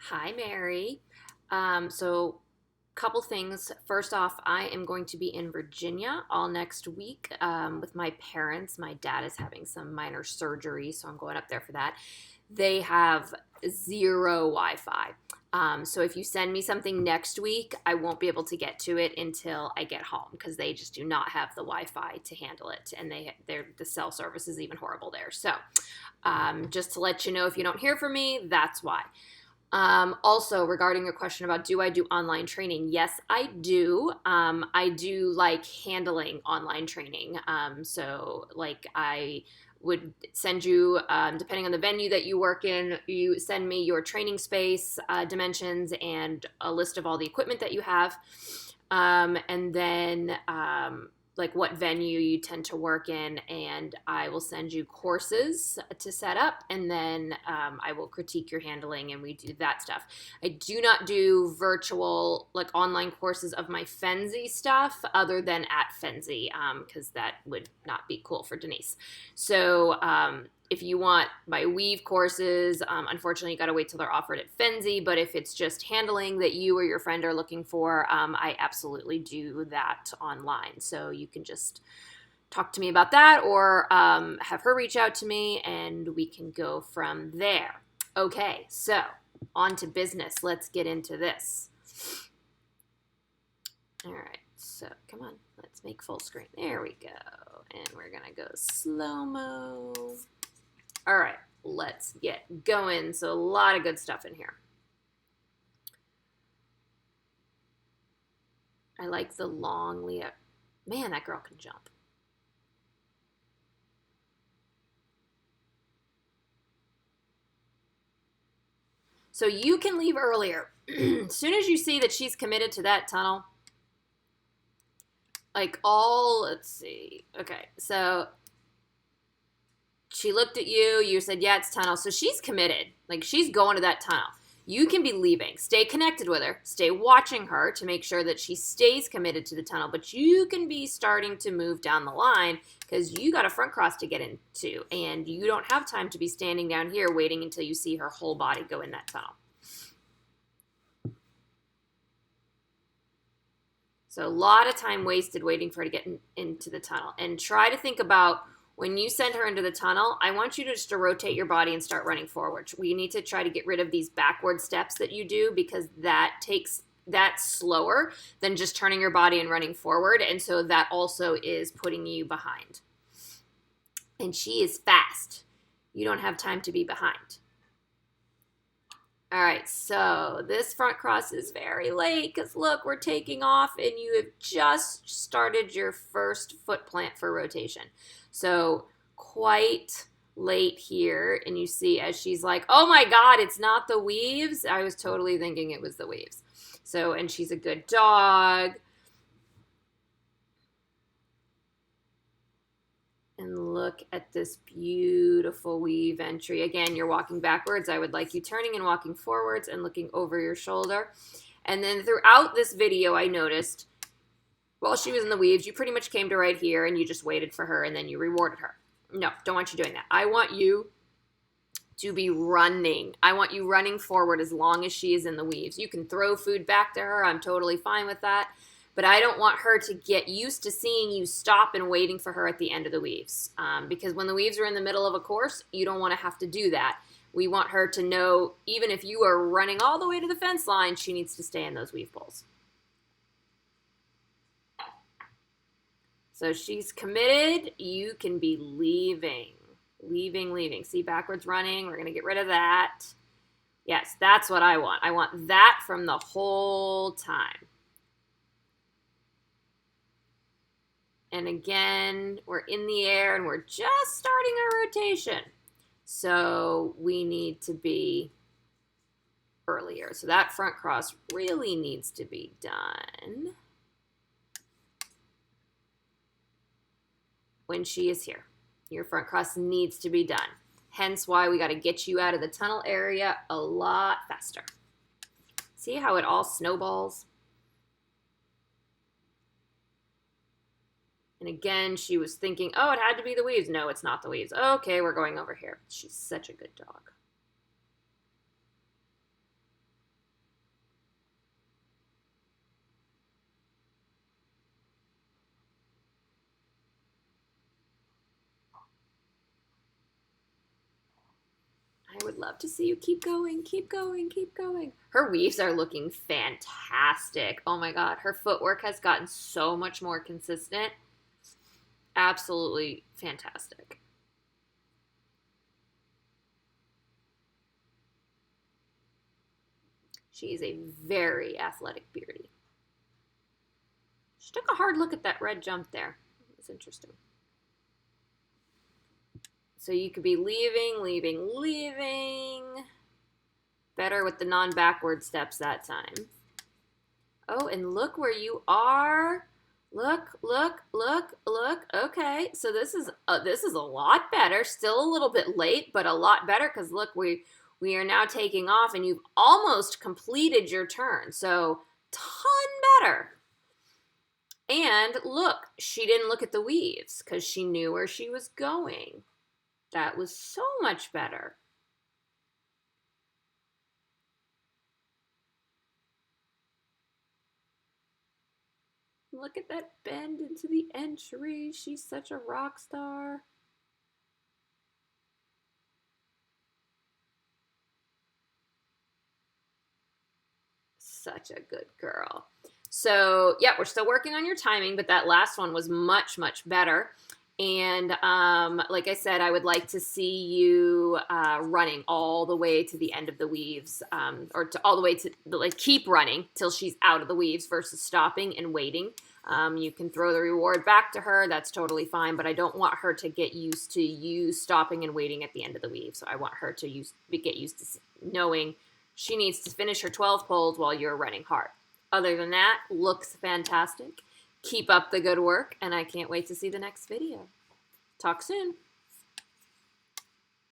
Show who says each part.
Speaker 1: Hi, Mary. So, couple things. First off, I am going to be in Virginia all next week with my parents. My dad is having some minor surgery, so I'm going up there for that. They have zero Wi Fi. So, if you send me something next week, I won't be able to get to it until I get home because they just do not have the Wi Fi to handle it. And the cell service is even horrible there. So, just to let you know, if you don't hear from me, that's why. Also, regarding your question about do I do online training? Yes, I do. I do like handling online training. Like, I would send you, depending on the venue that you work in, you send me your training space dimensions and a list of all the equipment that you have. And then like what venue you tend to work in, and I will send you courses to set up, and then I will critique your handling, and we do that stuff. I do not do virtual, like online courses of my Fenzi stuff other than at Fenzi, because that would not be cool for Denise. So if you want my weave courses, unfortunately, you got to wait till they're offered at Fenzi. But if it's just handling that you or your friend are looking for, I absolutely do that online. So you can just talk to me about that or have her reach out to me and we can go from there. Okay, so on to business. Let's get into this. All right, so come on, let's make full screen. There we go. And we're going to go slow-mo. All right, let's get going. So a lot of good stuff in here. I like the long Leah. Man, that girl can jump. So you can leave earlier. As soon as you see that she's committed to that tunnel, let's see. Okay, so she looked at you, you said, yeah, it's tunnel. So she's committed. Like, she's going to that tunnel. You can be leaving. Stay connected with her. Stay watching her to make sure that she stays committed to the tunnel. But you can be starting to move down the line because you got a front cross to get into. And you don't have time to be standing down here waiting until you see her whole body go in that tunnel. So a lot of time wasted waiting for her to get into the tunnel. And try to think about when you send her into the tunnel, I want you to just to rotate your body and start running forward. We need to try to get rid of these backward steps that you do because that's slower than just turning your body and running forward. And so that also is putting you behind. And she is fast. You don't have time to be behind. All right, so this front cross is very late because look, we're taking off and you have just started your first foot plant for rotation. So quite late here, and you see as she's like, oh my God, it's not the weaves. I was totally thinking it was the weaves. So, and she's a good dog. And look at this beautiful weave entry. Again, you're walking backwards. I would like you turning and walking forwards and looking over your shoulder. And then throughout this video, I noticed while she was in the weaves, you pretty much came to right here and you just waited for her and then you rewarded her. No, don't want you doing that. I want you to be running. I want you running forward as long as she is in the weaves. You can throw food back to her. I'm totally fine with that. But I don't want her to get used to seeing you stop and waiting for her at the end of the weaves. Because when the weaves are in the middle of a course, you don't want to have to do that. We want her to know, even if you are running all the way to the fence line, she needs to stay in those weave poles. So she's committed. You can be leaving. Leaving. See, backwards running. We're going to get rid of that. Yes, that's what I want. I want that from the whole time. And again, we're in the air and we're just starting our rotation. So we need to be earlier. So that front cross really needs to be done when she is here. Your front cross needs to be done. Hence why we got to get you out of the tunnel area a lot faster. See how it all snowballs? And again, she was thinking, oh, it had to be the weaves. No, it's not the weaves. Okay, we're going over here. She's such a good dog. I would love to see you keep going, keep going, keep going. Her weaves are looking fantastic. Oh my God. Her footwork has gotten so much more consistent. Absolutely fantastic. She is a very athletic beauty. She took a hard look at that red jump there. It's interesting. So you could be leaving, leaving, leaving. Better with the non-backward steps that time. Oh, and look where you are. Look, look, look, look. Okay, so this is a lot better. Still a little bit late, but a lot better because look, we are now taking off, and you've almost completed your turn. So ton better. And look, she didn't look at the weaves because she knew where she was going. That was so much better. Look at that bend into the entry. She's such a rock star. Such a good girl. So, yeah, we're still working on your timing, but that last one was much, much better. And like I said, I would like to see you running all the way to the end of the weaves, or to all the way to like keep running till she's out of the weaves versus stopping and waiting. You can throw the reward back to her. That's totally fine, but I don't want her to get used to you stopping and waiting at the end of the weave. So I want her to get used to knowing she needs to finish her 12 poles while you're running hard. Other than that, looks fantastic. Keep up the good work, and I can't wait to see the next video. Talk soon.